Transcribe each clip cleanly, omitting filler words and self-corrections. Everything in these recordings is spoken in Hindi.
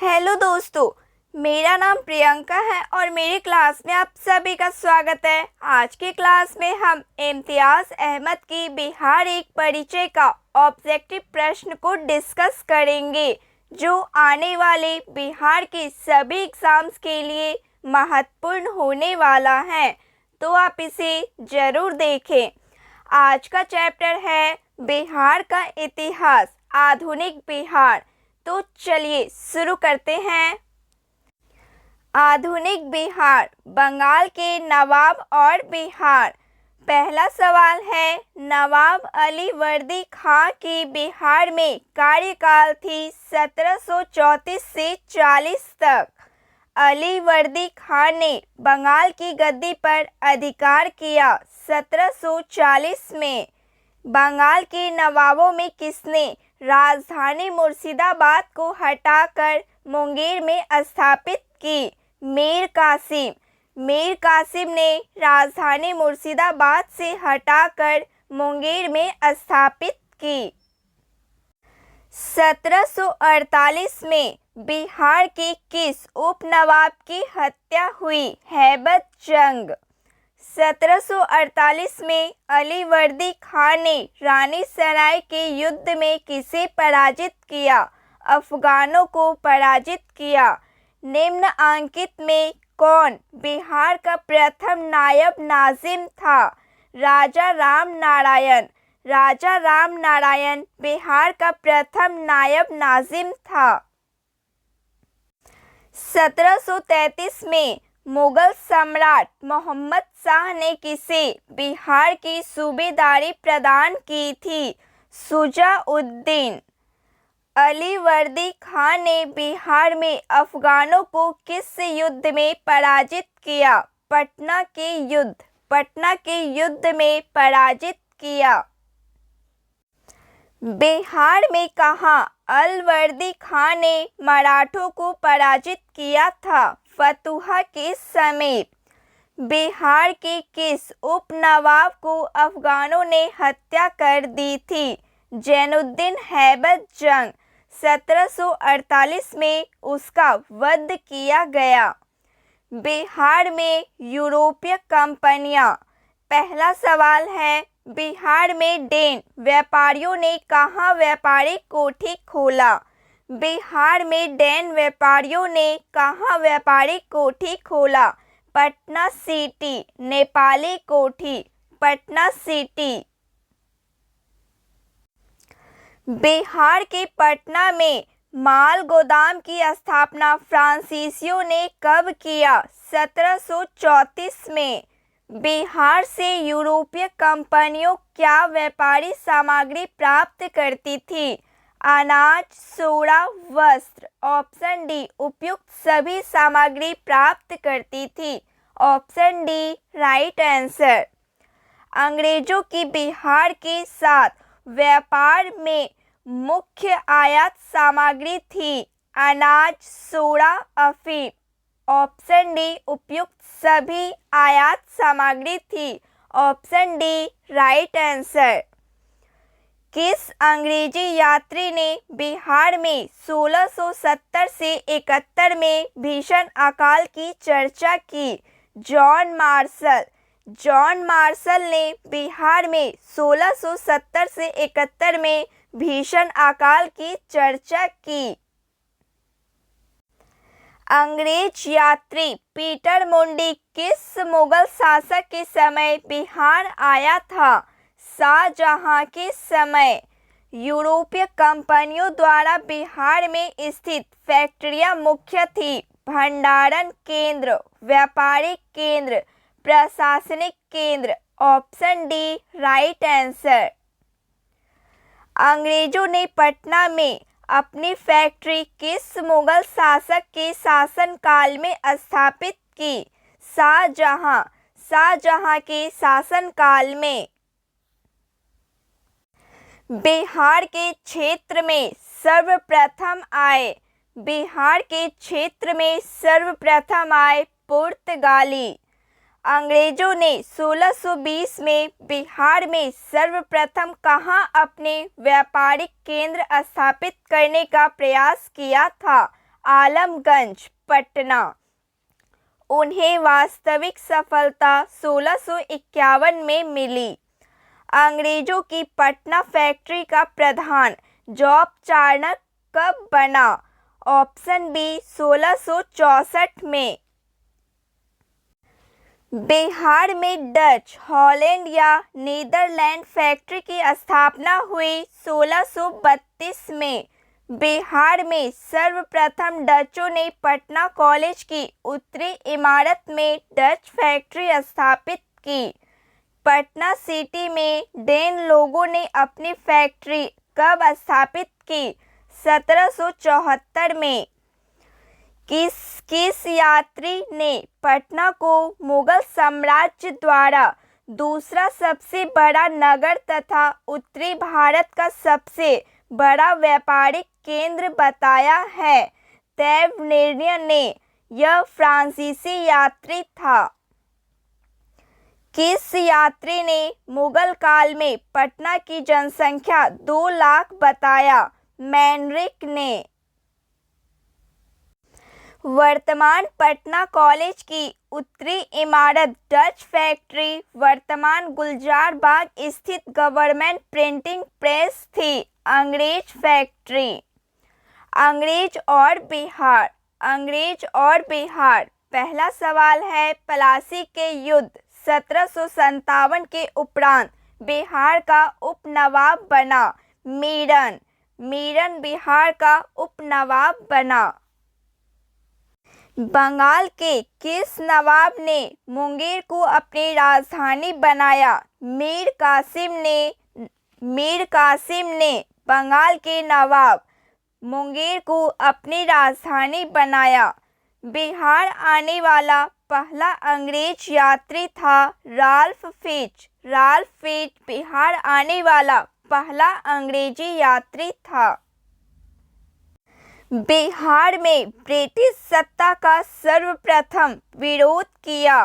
हेलो दोस्तों, मेरा नाम प्रियंका है और मेरी क्लास में आप सभी का स्वागत है। आज की क्लास में हम इम्तियाज़ अहमद की बिहार एक परिचय का ऑब्जेक्टिव प्रश्न को डिस्कस करेंगे, जो आने वाले बिहार के सभी एग्ज़ाम्स के लिए महत्वपूर्ण होने वाला है, तो आप इसे ज़रूर देखें। आज का चैप्टर है बिहार का इतिहास, आधुनिक बिहार। तो चलिए शुरू करते हैं। आधुनिक बिहार, बंगाल के नवाब और बिहार। पहला सवाल है, नवाब अली वर्दी खां की बिहार में कार्यकाल थी 1734 से 40 तक। अली वर्दी खां ने बंगाल की गद्दी पर अधिकार किया 1740 में। बंगाल के नवाबों में किसने राजधानी मुर्शिदाबाद को हटाकर मुंगेर में स्थापित की? मीर कासिम। मीर कासिम ने राजधानी मुर्शिदाबाद से हटाकर मुंगेर में स्थापित की। 1748 में बिहार के किस उपनवाब की हत्या हुई? हैबत जंग। 1748 में अली वर्दी खां ने रानी सराय के युद्ध में किसे पराजित किया? अफगानों को पराजित किया। निम्नांकित में कौन बिहार का प्रथम नायब नाजिम था? राजा राम नारायण। राजा राम नारायण बिहार का प्रथम नायब नाजिम था। 1733 में मुगल सम्राट मोहम्मद शाह ने किसे बिहार की सूबेदारी प्रदान की थी? शुजा-उद-दीन। अली वर्दी खां ने बिहार में अफगानों को किस युद्ध में पराजित किया? पटना के युद्ध। पटना के युद्ध में पराजित किया। बिहार में कहाँ अलवर्दी खां ने मराठों को पराजित किया था? फतुहा के समीप। बिहार के किस उपनवाब को अफगानों ने हत्या कर दी थी? जैनुद्दीन हैबत जंग। 1748 में उसका वध किया गया। बिहार में यूरोपीय कंपनियां। पहला सवाल है, बिहार में डेन व्यापारियों ने कहाँ व्यापारिक कोठी खोला? बिहार में डेन व्यापारियों ने कहाँ व्यापारिक कोठी खोला? पटना सिटी। नेपाली कोठी। पटना सिटी। बिहार के पटना में माल गोदाम की स्थापना फ्रांसीसियों ने कब किया? 1734 में। बिहार से यूरोपीय कंपनियों क्या व्यापारी सामग्री प्राप्त करती थी? अनाज, सोडा, वस्त्र। ऑप्शन डी उपयुक्त सभी सामग्री प्राप्त करती थी। Option D right answer. अंग्रेजों की बिहार के साथ व्यापार में मुख्य आयात सामग्री थी अनाज, सोडा, अफीम। ऑप्शन डी उपयुक्त सभी आयात सामग्री थी। Option D right answer. किस अंग्रेजी यात्री ने बिहार में 1670 से 71 में भीषण अकाल की चर्चा की? John Marshall. जॉन मार्शल ने बिहार में 1670 से 71 में भीषण अकाल की चर्चा की। अंग्रेज यात्री पीटर मुंडी किस मुगल शासक के समय बिहार आया था? शाहजहां के समय। यूरोपीय कंपनियों द्वारा बिहार में स्थित फैक्ट्रियां मुख्य थी भंडारण केंद्र, व्यापारिक केंद्र, प्रशासनिक केंद्र। Option D right answer. अंग्रेजों ने पटना में अपनी फैक्ट्री किस मुगल शासक के शासनकाल में स्थापित की? शाहजहां। शाहजहां के शासनकाल में। बिहार के क्षेत्र में सर्वप्रथम आए। बिहार के क्षेत्र में सर्वप्रथम आए पुर्तगाली। अंग्रेजों ने 1620 में बिहार में सर्वप्रथम कहाँ अपने व्यापारिक केंद्र स्थापित करने का प्रयास किया था? आलमगंज, पटना। उन्हें वास्तविक सफलता 1651 में मिली। अंग्रेजों की पटना फैक्ट्री का प्रधान जॉब चार्नक कब बना? ऑप्शन बी 1664 में। बिहार में डच, हॉलैंड या नीदरलैंड फैक्ट्री की स्थापना हुई 1632 में। बिहार में सर्वप्रथम डचों ने पटना कॉलेज की उत्तरी इमारत में डच फैक्ट्री स्थापित की। पटना सिटी में डेन लोगों ने अपनी फैक्ट्री कब स्थापित की? 1774 में। किस यात्री ने पटना को मुगल साम्राज्य द्वारा दूसरा सबसे बड़ा नगर तथा उत्तरी भारत का सबसे बड़ा व्यापारिक केंद्र बताया है? तैवनिर्य ने। यह फ्रांसीसी यात्री था। किस यात्री ने मुगल काल में पटना की जनसंख्या 2 लाख बताया? मैनरिक ने। वर्तमान पटना कॉलेज की उत्तरी इमारत डच फैक्ट्री वर्तमान गुलजार बाग स्थित गवर्नमेंट प्रिंटिंग प्रेस थी। अंग्रेज फैक्ट्री। अंग्रेज और बिहार। अंग्रेज और बिहार। पहला सवाल है, प्लासी के युद्ध 1757 के उपरांत बिहार का उपनवाब बना? मीरन। मीरन बिहार का उपनवाब बना। बंगाल के किस नवाब ने मुंगेर को अपनी राजधानी बनाया? मीर कासिम ने। मीर कासिम ने बंगाल के नवाब मुंगेर को अपनी राजधानी बनाया। बिहार आने वाला पहला अंग्रेज यात्री था Ralph Fitch. Ralph Fitch Bihar आने वाला पहला अंग्रेजी यात्री था। बिहार में ब्रिटिश सत्ता का सर्वप्रथम विरोध किया।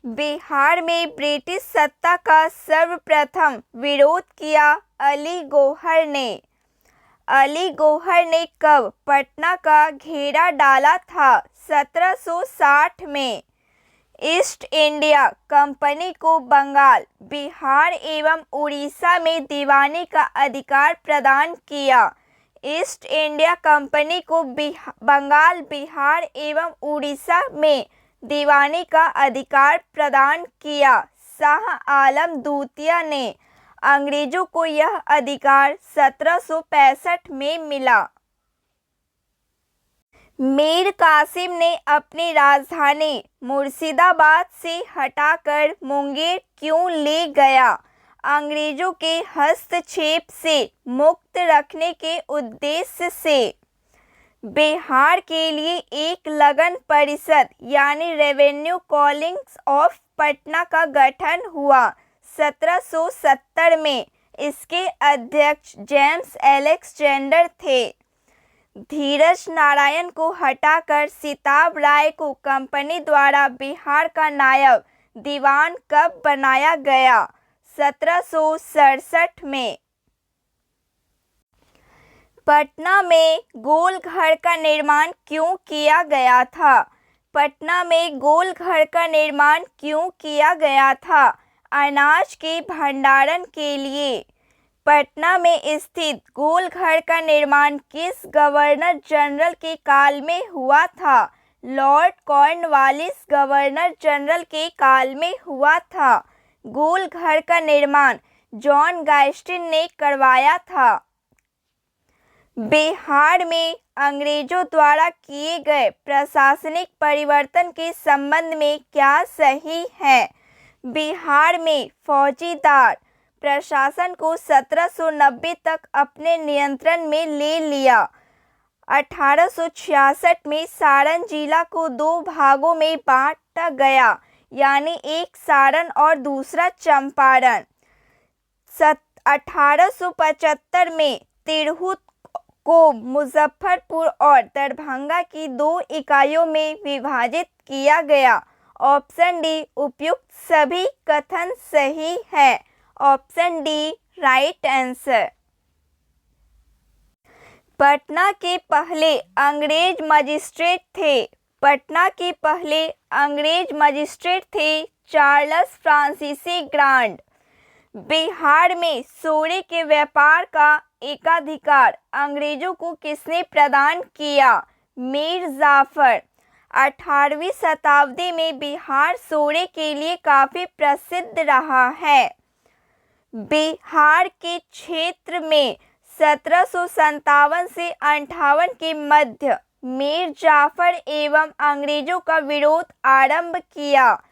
बिहार में ब्रिटिश सत्ता का सर्वप्रथम विरोध किया अली गौहर ने। अली गौहर ने कब पटना का घेरा डाला था? 1760 में। ईस्ट इंडिया कंपनी को बंगाल, बिहार एवं उड़ीसा में दीवानी का अधिकार प्रदान किया। ईस्ट इंडिया कंपनी को बंगाल, बिहार एवं उड़ीसा में दीवानी का अधिकार प्रदान किया शाह आलम द्वितीय ने। अंग्रेजों को यह अधिकार 1765 में मिला। मीर कासिम ने अपनी राजधानी मुर्शिदाबाद से हटाकर मुंगेर क्यों ले गया? अंग्रेजों के हस्तक्षेप से मुक्त रखने के उद्देश्य से। बिहार के लिए एक लगन परिषद यानी रेवेन्यू कॉलिंग्स ऑफ पटना का गठन हुआ 1770 में। इसके अध्यक्ष जेम्स अलेक्जेंडर थे। धीरज नारायण को हटाकर सिताब राय को कंपनी द्वारा बिहार का नायब दीवान कब बनाया गया? 1767 में। पटना में गोल घर का निर्माण क्यों किया गया था? पटना में गोल घर का निर्माण क्यों किया गया था? अनाज के भंडारण के लिए। पटना में स्थित गोल घर का निर्माण किस गवर्नर जनरल के काल में हुआ था? लॉर्ड कॉर्नवालिस गवर्नर जनरल के काल में हुआ था। गोल घर का निर्माण जॉन गास्टिन ने करवाया था। बिहार में अंग्रेजों द्वारा किए गए प्रशासनिक परिवर्तन के संबंध में क्या सही है? बिहार में फौजीदार प्रशासन को 1790 तक अपने नियंत्रण में ले लिया। 1866 में सारण जिला को 2 भागों में बांटा गया, यानी एक सारण और दूसरा चंपारण। 1875 में तिरहुत को मुजफ्फरपुर और दरभंगा की 2 इकाइयों में विभाजित किया गया। ऑप्शन डी उपयुक्त सभी कथन सही है। Option D right answer. Patna के पहले अंग्रेज मजिस्ट्रेट थे। पटना के पहले अंग्रेज मजिस्ट्रेट थे चार्ल्स फ्रांसीसी ग्रांड। बिहार में सोने के व्यापार का एकाधिकार अंग्रेजों को किसने प्रदान किया? मीर जाफर। 18वीं शताब्दी में बिहार सोने के लिए काफी प्रसिद्ध रहा है। बिहार के क्षेत्र में 1757 से 58 के मध्य मीर जाफर एवं अंग्रेजों का विरोध आरंभ किया।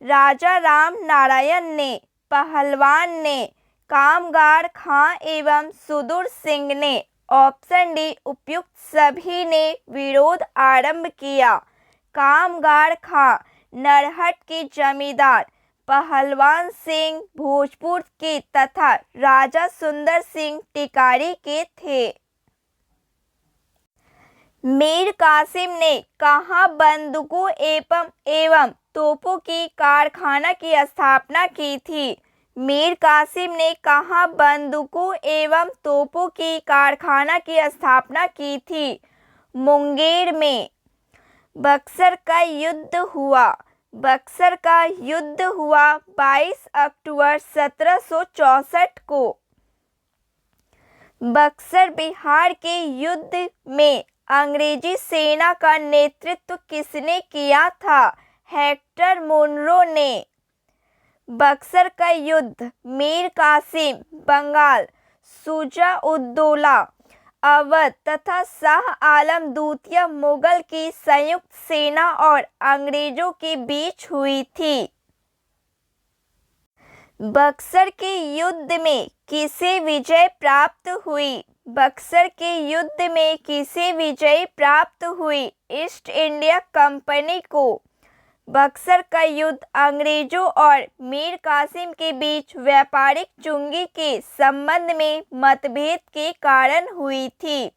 राजा राम नारायण ने, पहलवान ने, कामगार खां एवं सुदूर सिंह ने, ऑप्शन डी उपयुक्त सभी ने विरोध आरंभ किया। कामगार खां नरहट के जमींदार पहलवान सिंह भोजपुर के तथा राजा सुंदर सिंह टिकारी के थे। मीर कासिम ने कहाँ बंदूकों एवं तोपों की कारखाना की स्थापना की थी? मीर कासिम ने कहाँ बंदूकों एवं तोपों की कारखाना की स्थापना की थी? मुंगेर में। बक्सर का युद्ध हुआ। बक्सर का युद्ध हुआ 22 अक्टूबर 1764 को। बक्सर बिहार के युद्ध में अंग्रेजी सेना का नेतृत्व किसने किया था? हेक्टर मुनरो ने। बक्सर का युद्ध मीर कासिम बंगाल, शुजा-उद-दौला अवध तथा शाह आलम द्वितीय मुगल की संयुक्त सेना और अंग्रेजों के बीच हुई थी। बक्सर के युद्ध में किसे विजय प्राप्त हुई? बक्सर के युद्ध में किसे विजय प्राप्त हुई? ईस्ट इंडिया कंपनी को। बक्सर का युद्ध अंग्रेजों और मीर कासिम के बीच व्यापारिक चुंगी के संबंध में मतभेद के कारण हुई थी।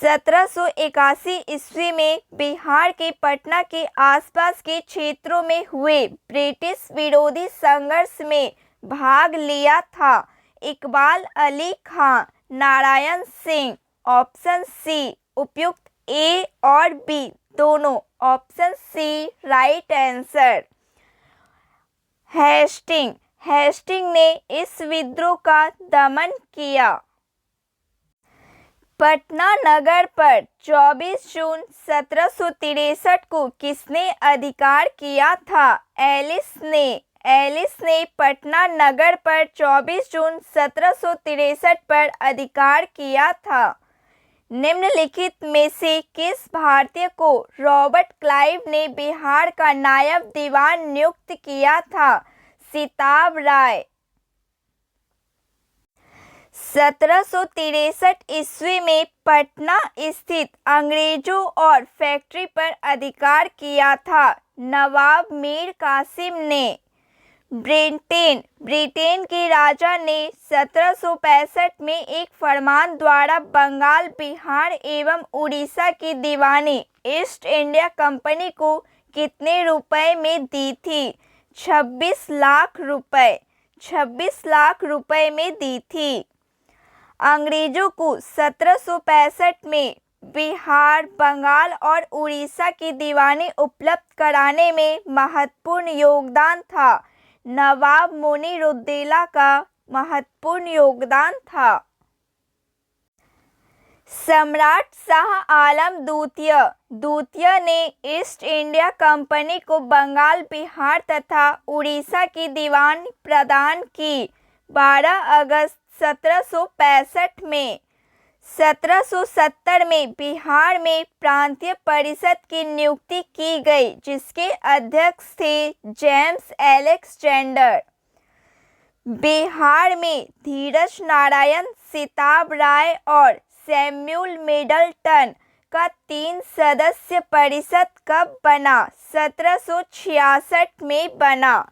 1781 ईस्वी में बिहार के पटना के आसपास के क्षेत्रों में हुए ब्रिटिश विरोधी संघर्ष में भाग लिया था। इकबाल अली खां, नारायण सिंह। ऑप्शन सी उपयुक्त ए और बी दोनों। Option C right answer. Hastings ने इस विद्रोह का दमन किया। पटना नगर पर 24 जून 1763 को किसने अधिकार किया था? एलिस ने पटना नगर पर 24 जून 1763 पर अधिकार किया था। निम्नलिखित में से किस भारतीय को रॉबर्ट क्लाइव ने बिहार का नायब दीवान नियुक्त किया था? सिताब राय। 1763 ईस्वी में पटना स्थित अंग्रेजों और फैक्ट्री पर अधिकार किया था नवाब मीर कासिम ने। ब्रिटेन के राजा ने 1765 में एक फरमान द्वारा बंगाल, बिहार एवं उड़ीसा की दीवानी ईस्ट इंडिया कंपनी को कितने रुपए में दी थी? 26 लाख रुपए। 26 लाख रुपए में दी थी। अंग्रेजों को 1765 में बिहार, बंगाल और उड़ीसा की दीवानी उपलब्ध कराने में महत्वपूर्ण योगदान था। नवाब मुनीरुद्दौला का महत्वपूर्ण योगदान था। सम्राट शाह आलम द्वितीय ने ईस्ट इंडिया कंपनी को बंगाल, बिहार तथा उड़ीसा की दीवानी प्रदान की 12 अगस्त 1765 में। 1770 में बिहार में प्रांतीय परिषद की नियुक्ति की गई, जिसके अध्यक्ष थे जेम्स अलेक्जेंडर। बिहार में धीरज नारायण, सिताब राय और सैमुअल मिडलटन का 3 सदस्य परिषद कब बना? 1766 में बना।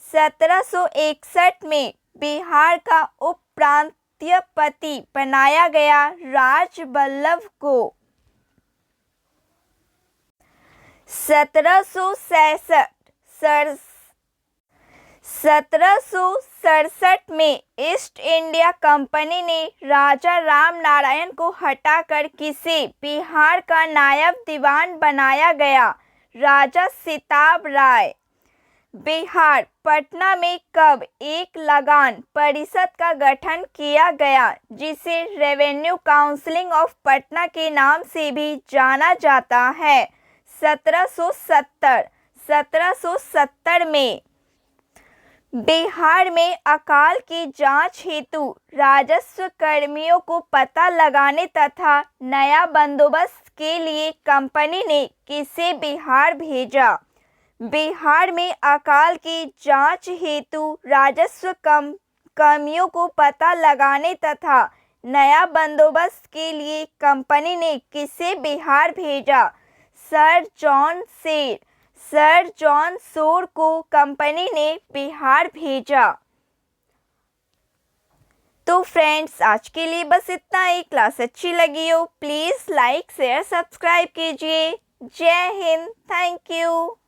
1761 में बिहार का उप प्रांतीयपति बनाया गया राजबल्लभ को। 1766 1767 में ईस्ट इंडिया कंपनी ने राजा राम नारायण को हटाकर किसे बिहार का नायब दीवान बनाया गया? राजा सिताब राय। बिहार पटना में कब एक लगान परिषद का गठन किया गया, जिसे रेवेन्यू काउंसिल ऑफ पटना के नाम से भी जाना जाता है? 1770 में। बिहार में अकाल की जांच हेतु राजस्व कर्मियों को पता लगाने तथा नया बंदोबस्त के लिए कंपनी ने किसे बिहार भेजा? बिहार में अकाल की जांच हेतु राजस्व कर्मियों को पता लगाने तथा नया बंदोबस्त के लिए कंपनी ने किसे बिहार भेजा? सर जॉन शोर को कंपनी ने बिहार भेजा। तो फ्रेंड्स, आज के लिए बस इतना ही। क्लास अच्छी लगी हो प्लीज़ लाइक शेयर सब्सक्राइब कीजिए। जय हिंद। Thank you.